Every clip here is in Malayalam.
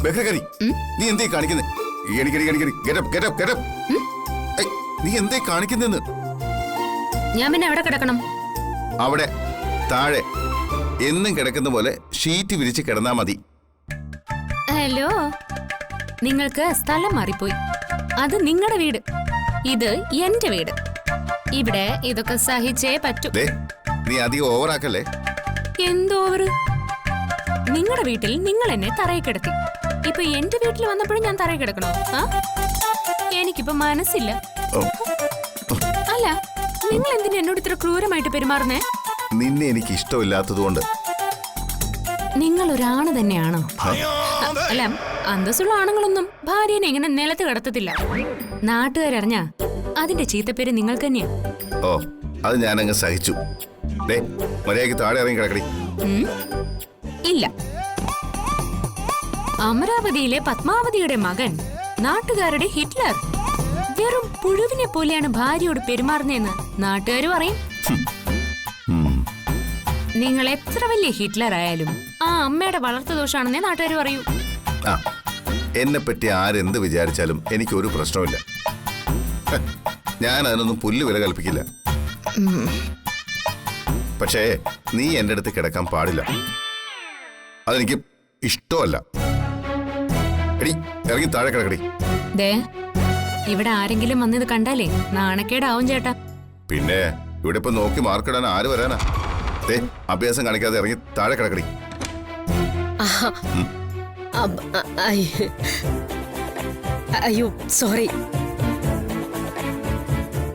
ബേക്കറി നീ എന്തേ കാണിക്കുന്നേ? നീ എന്തേ കാണിക്കുന്നെന്ന്? ഞാൻ പിന്നെ എവിടെ കിടക്കണം? അവിടെ താഴെ എന്നും കിടക്കുന്ന പോലെ ഷീറ്റ് വിരിച്ച് കിടന്നാ മതി. ഹലോ, നിങ്ങൾക്ക് സ്ഥലം മാറിപ്പോയി. അത് നിങ്ങളുടെ വീട്, ഇത് എന്റെ വീട്. ഇവിടെ ഇതൊക്കെ സഹിച്ചേ പറ്റൂ. നീ അധികം ഓവറാക്കല്ലേ. എന്തോവർ? നിങ്ങളുടെ വീട്ടിൽ നിങ്ങൾ എന്നെ തറയിൽ കിടത്തി. ഇപ്പൊ എന്റെ വീട്ടിൽ വന്നപ്പോഴും ഞാൻ തറയിൽ കിടക്കണോ? എനിക്കിപ്പോ മനസ്സില്ല. അല്ല, നിങ്ങൾ എന്തിനാ എന്നോട് ഇത്ര ക്രൂരമായിട്ട് പെരുമാറുന്നേ? നിന്നെ എനിക്ക് ഇഷ്ടമില്ലാത്തതുകൊണ്ട്. നിങ്ങൾ ഒരാണ് തന്നെയാണോ? അല്ല, അന്തസ്സുള്ള ആണുങ്ങളൊന്നും ഭാര്യനെ ഇങ്ങനെ നിലത്ത് കിടത്തത്തില്ല. നാട്ടുകാരറിഞ്ഞ അതിന്റെ ചീത്തപ്പേര് നിങ്ങൾക്ക് തന്നെയാ. ഓ, അത് ഞാനങ്ങ് സഹിച്ചു. മര്യാദയ്ക്ക് താഴെ ഇറങ്ങി കിടക്കടി. ഇല്ല, അമരാവതിയിലെ പത്മാവതിയുടെ മകൻ, നാട്ടുകാരുടെ ഹിറ്റ്ലർ, വെറും പുഴുവിനെ പോലെയാണ് ഭാര്യയോട് പെരുമാറുന്നതെന്ന് നാട്ടുകാർ പറയും. നിങ്ങൾ എത്ര വലിയ ഹിറ്റ്ലർ ആയാലും ആ അമ്മയുടെ വളർത്തു ദോഷാണെന്നേ നാട്ടുകാർ പറയൂ. എന്നെ പറ്റി ആരെന്ത് വിചാരിച്ചാലും എനിക്കൊരു പ്രശ്നമില്ല. ഞാൻ അതിനൊന്നും പുല്ല് വില കൽപ്പിക്കില്ല. പക്ഷേ നീ എന്റെ അടുത്ത് കിടക്കാൻ പാടില്ല. അതെനിക്ക് ഇഷ്ടമല്ല. എടി, ഇറങ്ങി താഴെ കിടക്കടി. ഇവിടെ ആരെങ്കിലും വന്നത് കണ്ടാലേ നാണക്കേടാവും ചേട്ടാ. പിന്നെ ഇവിടെ ഇപ്പൊ നോക്കി മാർക്കിടാൻ ആര് വരാനാ? അഭ്യാസം കാണിക്കാതെ ഇറങ്ങി താഴെ കിടക്കടി. അയ്യോ, സോറി.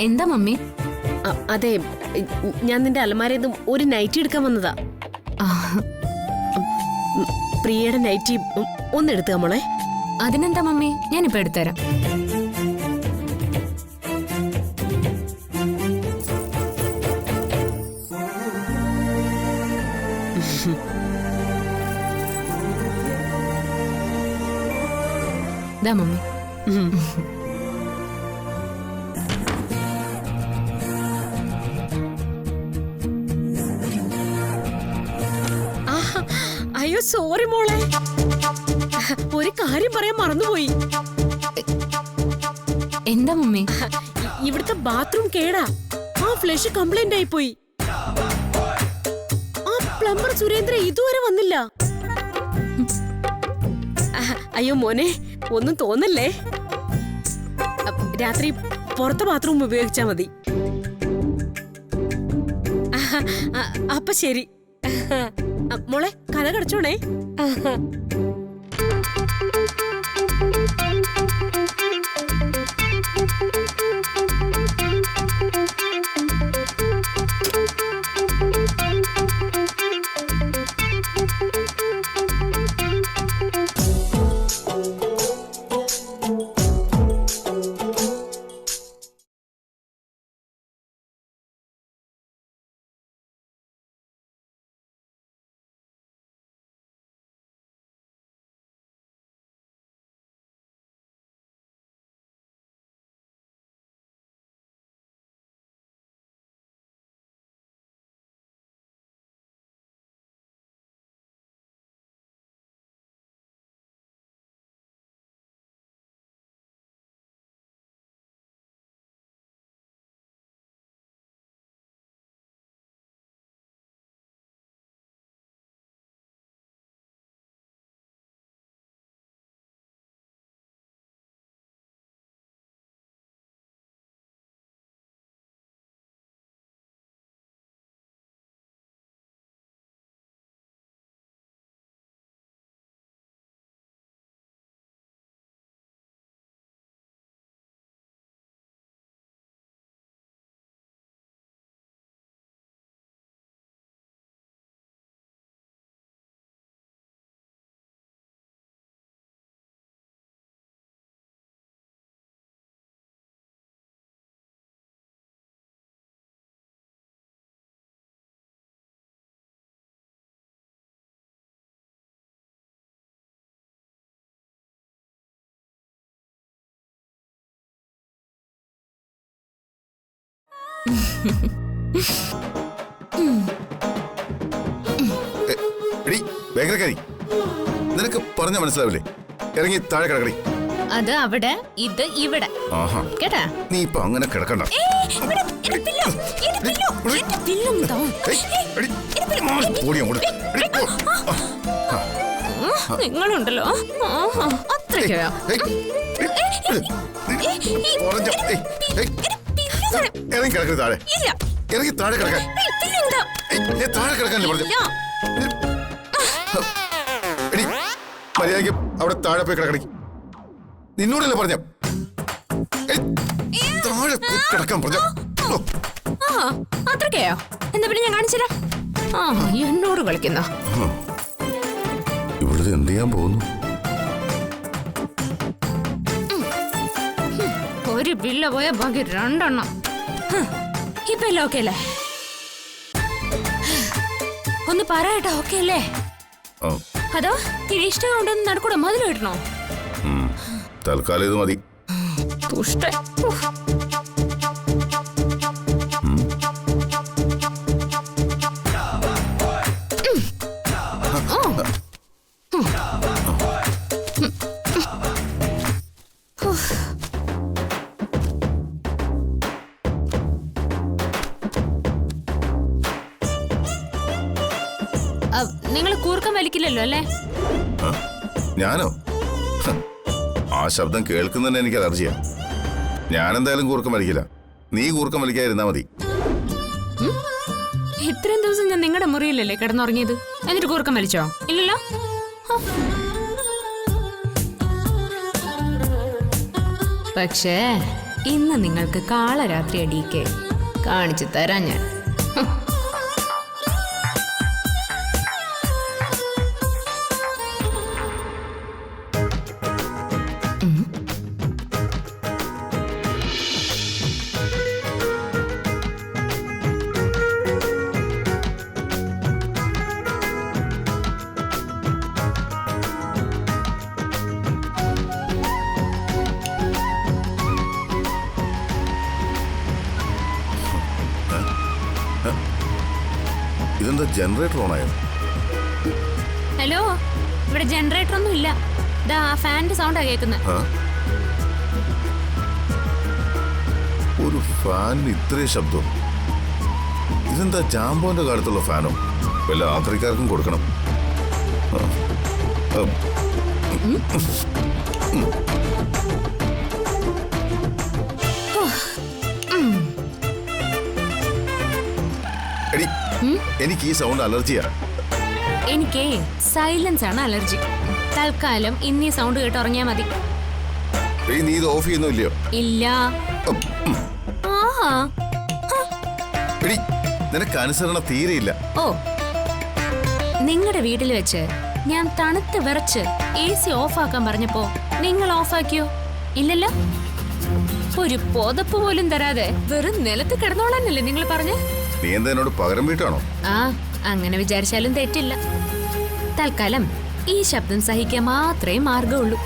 എന്താ മമ്മി? അതെ, ഞാൻ നിന്റെ അലമാരയിൽ നിന്ന് ഒരു നൈറ്റി എടുക്കാൻ വന്നതാ. പ്രിയയുടെ നൈറ്റി ഒന്നെടുത്തുക മോളെ. അതിനെന്താ മമ്മി, ഞാനിപ്പോ എടുത്തുതരാം. ദാ മമ്മി. അയ്യോ, സോറി മോളെ, ഒരു കാര്യം പറയാൻ മറന്നുപോയി. എന്താ മമ്മി? ഇവിടുത്തെ ബാത്റൂം കേടാ. ആ ഫ്ലഷ് കംപ്ലൈന്റ് ആയിപ്പോയി. ആ പ്ലംബർ സുരേന്ദ്ര ഇതുവരെ വന്നില്ല. അയ്യോ മോനെ, ഒന്നും തോന്നല്ലേ. രാത്രി പുറത്തെ ബാത്റൂം ഉപയോഗിച്ചാ മതി. അപ്പൊ ശരി മോളെ, കഥ കടച്ചോണേ. നിനക്ക് പറഞ്ഞ മനസ്സിലാവില്ലേ? ഇറങ്ങി താഴെ കിടക്കടി. അത് അവിടെ, ഇത് ഇവിടെ. ആഹാ, കേട്ടാ? നീ ഇപ്പൊ അങ്ങനെ കിടക്കണ്ട. ഓടി അങ്ങോട്ട്. എടി, പോ. നിങ്ങളുണ്ടല്ലോ അത്രയ്ക്കോ? ഇറങ്ങി കിടക്കരുത് താഴെ. ഇറങ്ങി താഴെ കിടക്കാൻ. താഴെ കിടക്കാനല്ലേ പറഞ്ഞു. എടി, മര്യാദയ്ക്ക് അവിടെ താഴെ പോയി കിടക്കണി. നിന്നോടല്ലേ പറഞ്ഞ താഴെ പോയി കിടക്കാൻ പറഞ്ഞ. അത്രയ്ക്കയോ? എന്താ പിന്നെ ഞാൻ കാണിച്ചുതരാം. ആ, എന്നോട് കളിക്കുന്ന ഇവിടുത്തെ എന്ത് ചെയ്യാൻ പോകുന്നു? ഒരു പിള്ള പോയ ബാക്കി രണ്ടെണ്ണം. ഇപ്പൊ എല്ലാം ഓക്കെ അല്ലേ? ഒന്ന് പറയട്ടോ, ഓക്കെ അല്ലേ? അതോ ഇനി ഇഷ്ടം കൊണ്ടൊന്ന് നടക്കൂടെ മതിൽ കിട്ടണോ? തൽക്കാലം ഇത് മതി. ദുഷ്ട. നിങ്ങൾ കൂർക്കം വലിക്കില്ലല്ലോ അല്ലേ? ഞാനോ? ആ ശബ്ദം കേൾക്കുന്നതന്നെ എനിക്ക് അലർജിയാ. ഞാനെന്തായാലും കൂർക്കം വലിക്കില്ല. നീ കൂർക്കം വലിക്കാതിരുന്നാ മതി. ഇത്രയും ദിവസം ഞാൻ നിങ്ങളുടെ മുറിയിലല്ലേ കിടന്നുറങ്ങിയത്? എന്നിട്ട് കൂർക്കം വലിച്ചോ? ഇല്ലല്ലോ. പക്ഷേ ഇന്ന് നിങ്ങൾക്ക് കാളരാത്രി അടിയിക്കെ കാണിച്ചു തരാം ഞാൻ. ഇതെന്താ ജനറേറ്റർ ഓണായോ? ഹലോ, ഇവിടെ ജനറേറ്റർ ഒന്നും ഇല്ല. ഇതാ ഫാനിന്റെ സൗണ്ടാ കേൾക്കുന്നത്. ഒരു ഫാനിന് ഇത്രയും ശബ്ദം? ഇതെന്താ ജാമ്പോന്റെ കാലത്തുള്ള ഫാനോ? വല്ല ആഫ്രിക്കാർക്കും കൊടുക്കണം. എടി, എനിക്ക് ഈ സൗണ്ട് അലർജിയാ. എനിക്ക് സൈലൻസ് ആണ് അലർജി. തൽക്കാലം ഇന്നീ സൗണ്ട് കേട്ട് ഉറങ്ങിയാ മതി. നീ ഇത് ഓഫ് ചെയ്യുന്നില്ലയോ? ഇല്ല. എടി, നിനക്ക് അനുസരണ തീരെയില്ല. ഓ, നിങ്ങളുടെ വീട്ടിൽ വെച്ച് ഞാൻ തണുത്ത് വിറച്ച് AC ഓഫ് ആക്കാൻ പറഞ്ഞപ്പോ നിങ്ങൾ ഓഫാക്കിയോ? ഇല്ലല്ലോ. ഒരു പുതപ്പ് പോലും തരാതെ വെറും നിലത്ത് കിടന്നോളാനല്ലേ നിങ്ങൾ പറഞ്ഞ്? നീ എന്താ എന്നോട് പകരം വീട്ടാണോ? ആ, അങ്ങനെ വിചാരിച്ചാലും തെറ്റില്ല. തൽക്കാലം ഈ ശബ്ദം സഹിക്കാൻ മാത്രമേ മാർഗമുള്ളൂ.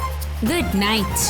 Good night.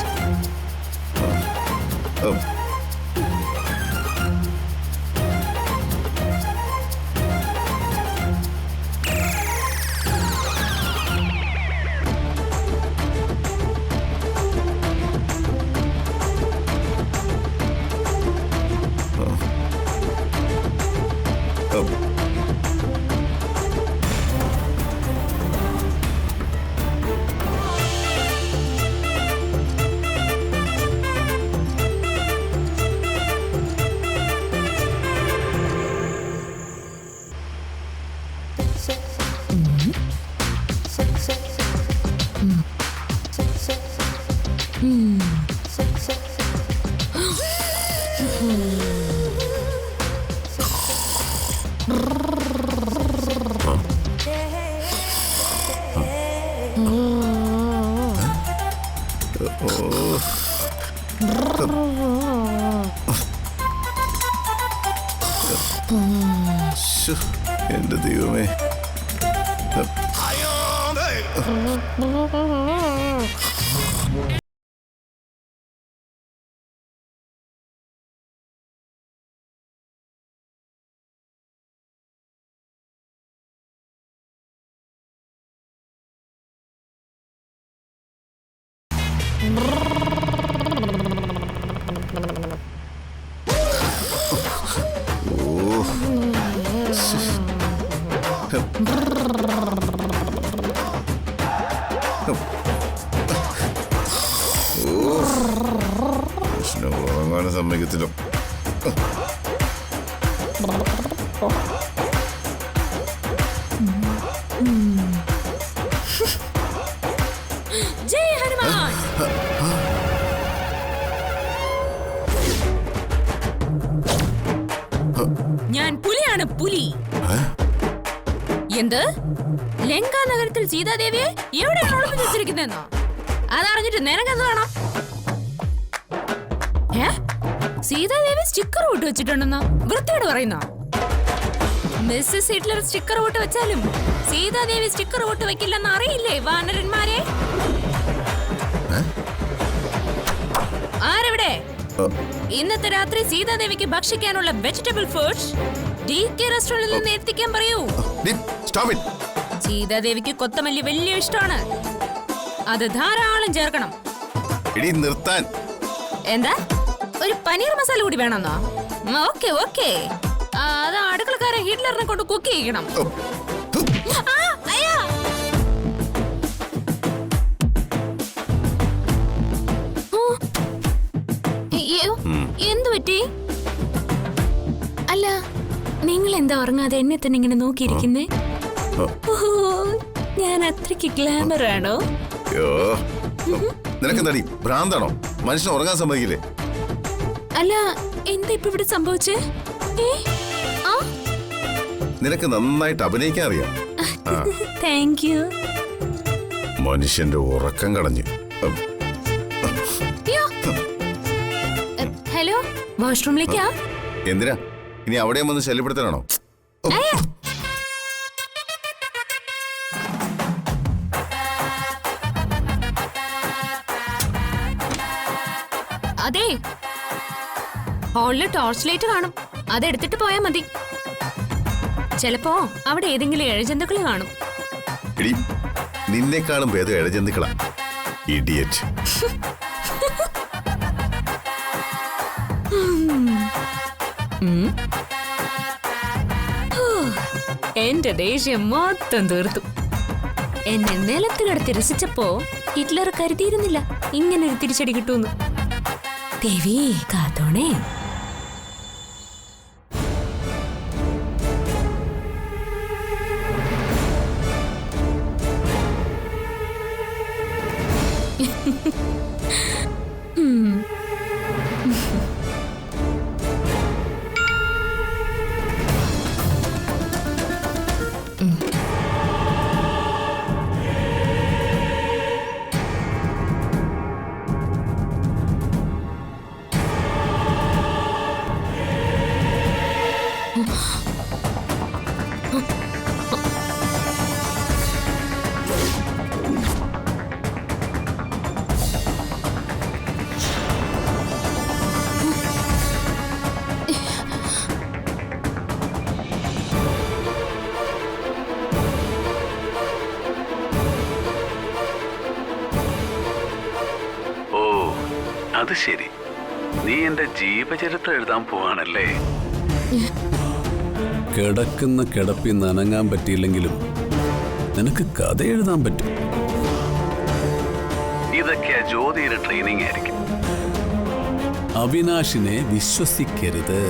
എന്റെ ദൈവമേ. ഉറങ്ങാനും സമ്മതിക്കത്തില്ല. ജയ് ഹനുമാൻ. ഞാൻ പുലിയാണ്, പുലി. എന്ത്? ലങ്കാ നഗരത്തിൽ സീതാദേവിയെ എവിടെയാണ് ഒളിപ്പിച്ചു വെച്ചിരിക്കുന്നതെന്നോ? അതറിഞ്ഞിട്ട് നിനക്കെന്ത് വേണം? സീതാദേവി സ്റ്റിക്കർ വിട്ട് വെച്ചിട്ടുണ്ടെന്നോ? വൃത്തിയോട് പറയുന്നോ? മിസ്സസ് ഹിറ്റ്ലർ സ്റ്റിക്കർ വിട്ട് വെച്ചാലും സീതാദേവി സ്റ്റിക്കർ വിട്ട് വെക്കില്ലെന്ന് അറിയില്ലേ വാനരന്മാരെ? ആരെവിടെ? ഇന്നത്തെ രാത്രി സീതാദേവിക്ക് ഭക്ഷിക്കാനുള്ള വെജിറ്റബിൾ ഫുഡ് DK റെസ്റ്റോറന്റിൽ നിന്ന് എത്തിക്കാൻ പറയൂ. സീതാദേവിക്ക് കൊത്തമല്ലി വലിയ ഇഷ്ടമാണ്. അത് ധാരാളം ചേർക്കണം. നിർത്താൻ. എന്താ? ഒരു പനീർ മസാല കൂടി വേണമെന്നോ? Okay okay. അത് അടുക്കളക്കാരൻ ഹിറ്റ്ലറിനെ കൊണ്ട് കുക്ക് ചെയ്യണം. എന്തു പറ്റി? അല്ല, നിങ്ങൾ എന്താ ഉറങ്ങാതെ എന്നെ തന്നെ ഇങ്ങനെ നോക്കിയിരിക്കുന്നേ? ഞാൻ അത്രയ്ക്ക് ഗ്ലാമർ ആണോ? നിനക്കെന്താടി ഭ്രാന്താണോ? മനുഷ്യൻ ഉറങ്ങാൻ സമ്മതിക്കില്ലേ? അല്ല, എന്താ ഇപ്പൊ ഇവിടെ സംഭവിച്ചേ? നിനക്ക് നന്നായിട്ട് അഭിനയിക്കാൻ അറിയാം. Thank you. മനുഷ്യന്റെ ഉറക്കം കളഞ്ഞു. ഹലോ, വാഷ്റൂമിലേക്കാ? എന്തിനാ ഇനി അവിടെയും വന്ന് ശല്യപ്പെടുത്താനാണോ? അതെ, ഹാളില് ടോർച്ച് ലൈറ്റ് കാണും. അതെടുത്തിട്ട് പോയാ മതി. ചിലപ്പോ അവിടെ ഏതെങ്കിലും ഇഴജന്തുക്കൾ കാണും. നിന്നെക്കാളും ഭേദം ഇഴജന്തുക്കളാ, ഇഡിയറ്റ്. എന്റെ ദേഷ്യം മൊത്തം തീർത്തു. എന്നെ നിലത്ത് കിടത്തി രസിച്ചപ്പോ ഹിറ്റ്ലർ കരുതിയിരുന്നില്ല ഇങ്ങനൊരു തിരിച്ചടി കിട്ടൂന്ന്. ദേവി കാത്തോണേ. അത് ശരി, നീ എന്റെ ജീവചരിത്രം എഴുതാൻ പോവാണല്ലേ? കിടക്കുന്ന കിടപ്പിൽ നനങ്ങാൻ പറ്റിയില്ലെങ്കിലും നിനക്ക് കഥ എഴുതാൻ പറ്റും. ഇതൊക്കെ ജ്യോതിയുടെ ട്രെയിനിങ് ആയിരിക്കും. അവിനാശിനെ വിശ്വസിക്കരുത്.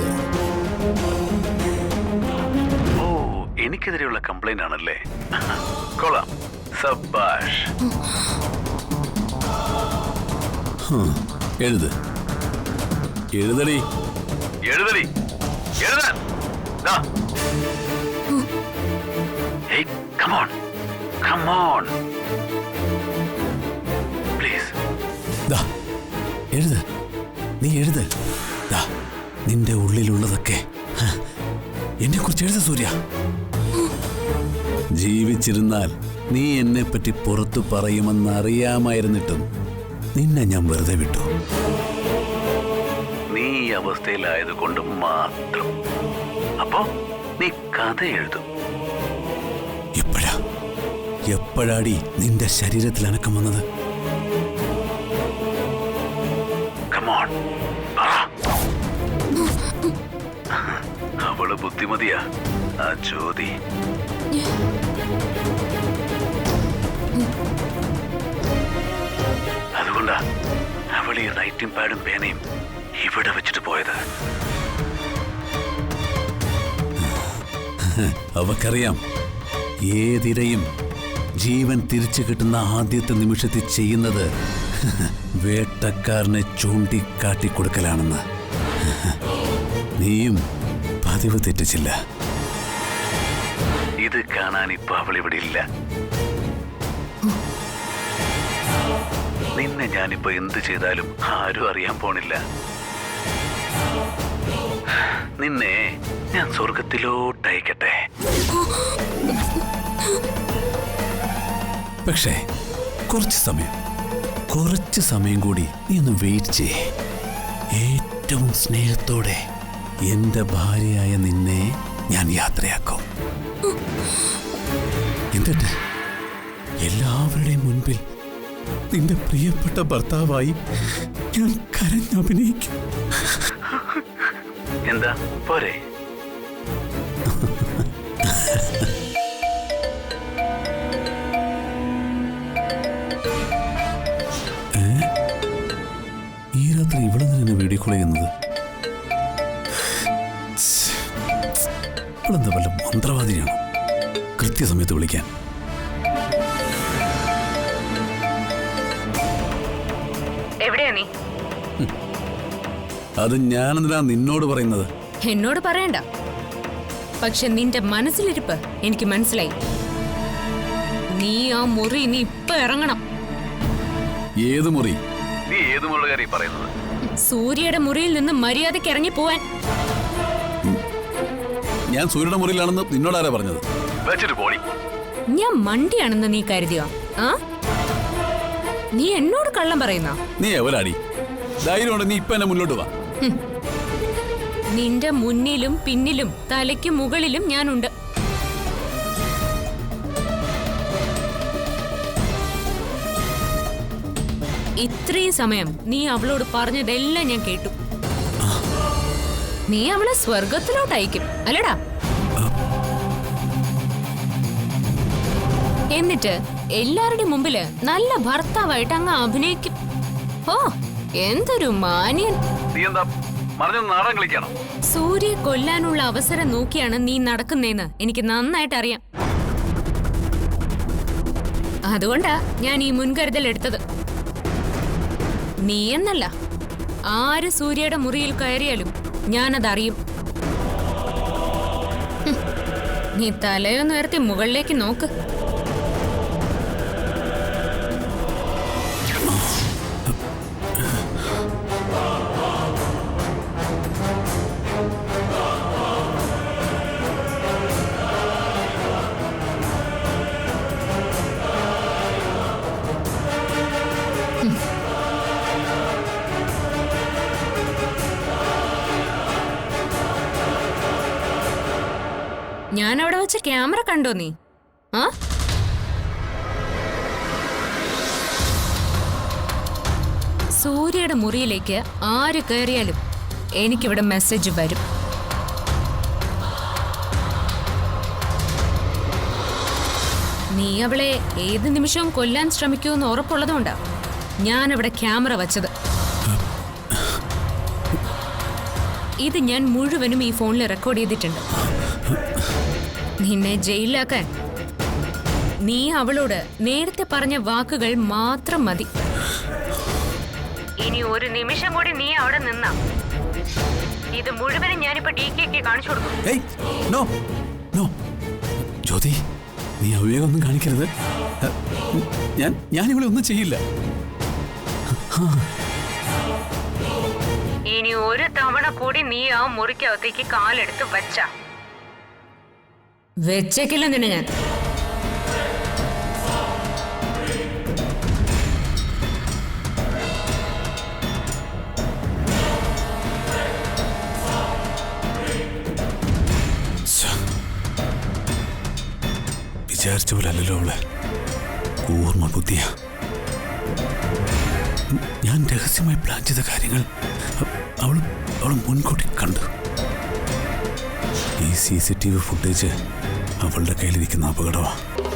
ഓ, എനിക്കെതിരെയുള്ള കംപ്ലൈന്റ് ആണല്ലേ? കൊള്ളാം, സബാഷ്. എഴുത്, എഴുതടി, എഴുതടി, എഴുതാൻ. Hey, come on, come on, please. എഴുത്, നീ എഴുത്. നിന്റെ ഉള്ളിലുള്ളതൊക്കെ എന്നെ കുറിച്ച് എഴുത സൂര്യ. ജീവിച്ചിരുന്നാൽ നീ എന്നെ പറ്റി പുറത്തു പറയുമെന്ന് അറിയാമായിരുന്നിട്ടും നിന്നെ ഞാൻ വെറുതെ വിട്ടു. നീ ഈ അവസ്ഥയിലായതുകൊണ്ട് മാത്രം. അപ്പോ നീ കഥ എഴുതും. എപ്പോഴാടി നിന്റെ ശരീരത്തിൽ അനക്കം വന്നത്? അവള് ബുദ്ധിമതിയാ ആ ജ്യോതി. അതുകൊണ്ടാ അവൾ ഈ റൈറ്റിംഗ് പാഡും പേനയും ഇവിടെ വെച്ചിട്ട് പോയത്. അവക്കറിയാം, ഏതിരയും ജീവൻ തിരിച്ചു കിട്ടുന്ന ആദ്യത്തെ നിമിഷത്തിൽ ചെയ്യുന്നത് വേട്ടക്കാരനെ ചൂണ്ടിക്കാട്ടിക്കൊടുക്കലാണെന്ന്. നീയും പതിവ് തെറ്റിച്ചില്ല. ഇത് കാണാൻ ഇപ്പൊ അവൾ ഇവിടെ ഇല്ല. നിന്നെ ഞാനിപ്പോ എന്ത് ചെയ്താലും ആരും അറിയാൻ പോണില്ല. നിന്നെ ഞാൻ സ്വർഗത്തിലോട്ടയക്കട്ടെ. പക്ഷേ കുറച്ച് സമയം കൂടി നീ ഒന്ന് വെയിറ്റ് ചെയ്യേ. ഏറ്റവും സ്നേഹത്തോടെ എന്റെ ഭാര്യയായ നിന്നെ ഞാൻ യാത്രയാക്കും. എന്നിട്ട് എല്ലാവരുടെയും മുൻപിൽ നിന്റെ പ്രിയപ്പെട്ട ഭർത്താവായി ഞാൻ കരഞ്ഞഭിനയിക്കും. എന്താ പോരെ? ഈ രാത്രി ഇവിടെ നിന്ന് വീഡിയോ കോൾ ചെയ്യുന്നത് ഇവളെന്താ വല്ല മന്ത്രവാദിയാണോ കൃത്യസമയത്ത് വിളിക്കാൻ? എവിടെയാ നീ? അത് ഞാനെന്തിനാ നിന്നോട് പറയുന്നത്? എന്നോട് പറയണ്ട. പക്ഷെ നിന്റെ മനസ്സിലിരിപ്പ് എനിക്ക് മനസ്സിലായി. നീ ആ മുറി നീ ഇപ്പൊ ഇറങ്ങണം. ഏത് മുറി? നീ ഏത് മുറിയുടെ കാര്യം പറയുന്നത്? സൂര്യയുടെ മുറിയിൽ നിന്ന് മര്യാദയ്ക്ക് ഇറങ്ങി പോവാൻ. ഞാൻ സൂര്യയുടെ മുറിയിലാണെന്ന് നിന്നോടാരാ പറഞ്ഞത്? വെച്ചിട്ട് പോടി. ഞാൻ മണ്ടിയാണെന്ന് നീ കരുതിയോ? ആ, നീ എന്നോട് കള്ളം പറയുന്ന? നീ എവരാടി? ധൈര്യമുണ്ട് നീ ഇപ്പൊ എന്നെ മുന്നോട്ട് വാ. നിന്റെ മുന്നിലും പിന്നിലും തലയ്ക്ക് മുകളിലും ഞാനുണ്ട്. ഇത്രയും സമയം നീ അവളോട് പറഞ്ഞതെല്ലാം ഞാൻ കേട്ടു. നീ അവളെ സ്വർഗത്തിലോട്ട് അയക്കും അല്ലടാ? എന്നിട്ട് എല്ലാവരുടെയും മുമ്പില് നല്ല ഭർത്താവായിട്ട് അങ്ങ് അഭിനയിക്കും. ഓ, എന്തൊരു മാന്യൻ! സൂര്യയെ കൊല്ലാനുള്ള അവസരം നോക്കിയാണ് നീ നടക്കുന്നേന്ന് എനിക്ക് നന്നായിട്ട് അറിയാം. അതുകൊണ്ടാ ഞാൻ ഈ മുൻകരുതൽ എടുത്തത്. നീ എന്നല്ല, ആര് സൂര്യയുടെ മുറിയിൽ കയറിയാലും ഞാനതറിയും. നീ തലയൊന്ന് ഉയർത്തി മുകളിലേക്ക് നോക്ക്. ഞാൻ അവിടെ വെച്ച ക്യാമറ കണ്ടോ നീ? ആ, സൂര്യയുടെ മുറിയിലേക്ക് ആര് കയറിയാലും എനിക്കിവിടെ മെസ്സേജ് വരും. നീ അവളെ ഏത് നിമിഷവും കൊല്ലാൻ ശ്രമിക്കുമെന്ന് ഉറപ്പുള്ളതുകൊണ്ടാ ഞാനവിടെ ക്യാമറ വച്ചത്. ഇത് ഞാൻ മുഴുവനും ഈ ഫോണിൽ റെക്കോർഡ് ചെയ്തിട്ടുണ്ട്. നിന്നെ ജയിലിലാക്കാൻ നീ അവളോട് നേരത്തെ പറഞ്ഞ വാക്കുകൾ മാത്രം മതി. ഇനി ഒരു നിമിഷം കൂടി നീ അവിടെ നിന്നാ ഇത് മുഴുവനും ഞാനിപ്പോ DKക്ക് കാണിച്ചു കൊടുക്കും. ജ്യോതി, നീ അവിവേകൊന്നും കാണിക്കരുത്. ഞാൻ ഇവിടെ ഒന്നും ചെയ്യില്ല. ഇനി ഒരു തവണ കൂടി നീ ആ മുറിക്കകത്തേക്ക് കാലെടുത്ത് വെച്ചേക്കില്ല നിന്നെ ഞാൻ. വിചാരിച്ച പോലെ അല്ലല്ലോ അവളെ. കൂർമ്മ ബുദ്ധിയാ. ഞാൻ രഹസ്യമായി പ്ലാൻ ചെയ്ത കാര്യങ്ങൾ അവൾ മുൻകൂട്ടി കണ്ടു. ഈ CCTV ഫുട്ടേജ് അവളുടെ കയ്യിലിരിക്കുന്ന അപകടമാണ്.